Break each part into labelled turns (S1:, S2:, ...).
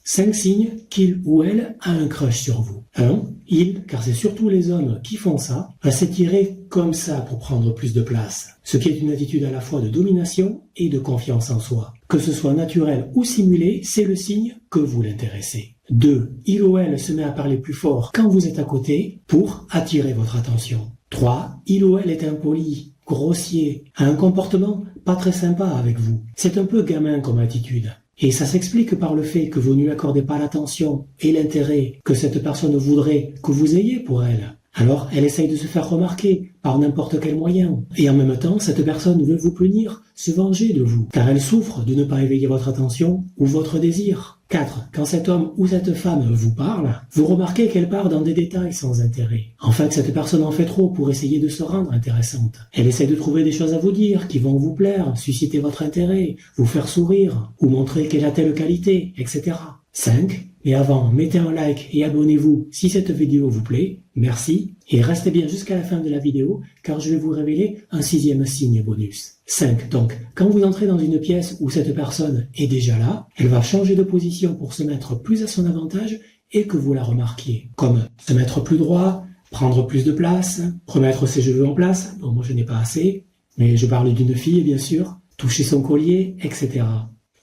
S1: 5 signes qu'il ou elle a un crush sur vous. 1. Il, car c'est surtout les hommes qui font ça, va s'étirer comme ça pour prendre plus de place. Ce qui est une attitude à la fois de domination et de confiance en soi. Que ce soit naturel ou simulé, c'est le signe que vous l'intéressez. 2. Il ou elle se met à parler plus fort quand vous êtes à côté pour attirer votre attention. 3. Il ou elle est impoli, grossier, a un comportement pas très sympa avec vous. C'est un peu gamin comme attitude. Et ça s'explique par le fait que vous ne lui accordez pas l'attention et l'intérêt que cette personne voudrait que vous ayez pour elle. Alors, elle essaye de se faire remarquer par n'importe quel moyen. Et en même temps, cette personne veut vous punir, se venger de vous, car elle souffre de ne pas éveiller votre attention ou votre désir. 4. Quand cet homme ou cette femme vous parle, vous remarquez qu'elle part dans des détails sans intérêt. En fait, cette personne en fait trop pour essayer de se rendre intéressante. Elle essaie de trouver des choses à vous dire qui vont vous plaire, susciter votre intérêt, vous faire sourire, ou montrer qu'elle a telle qualité, etc. 5. Et avant, mettez un like et abonnez-vous si cette vidéo vous plaît. Merci. Et restez bien jusqu'à la fin de la vidéo car je vais vous révéler un 6e signe bonus. 5. Donc, quand vous entrez dans une pièce où cette personne est déjà là, elle va changer de position pour se mettre plus à son avantage et que vous la remarquiez. Comme se mettre plus droit, prendre plus de place, remettre ses cheveux en place. Bon, moi je n'ai pas assez, mais je parle d'une fille bien sûr. Toucher son collier, etc.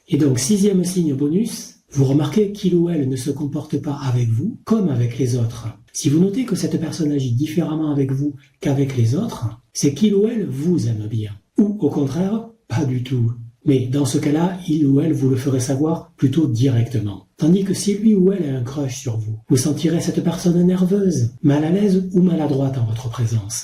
S1: Et donc, 6e signe bonus, vous remarquez qu'il ou elle ne se comporte pas avec vous comme avec les autres. Si vous notez que cette personne agit différemment avec vous qu'avec les autres, c'est qu'il ou elle vous aime bien. Ou au contraire, pas du tout. Mais dans ce cas-là, il ou elle vous le ferait savoir plutôt directement. Tandis que si lui ou elle a un crush sur vous, vous sentirez cette personne nerveuse, mal à l'aise ou maladroite en votre présence.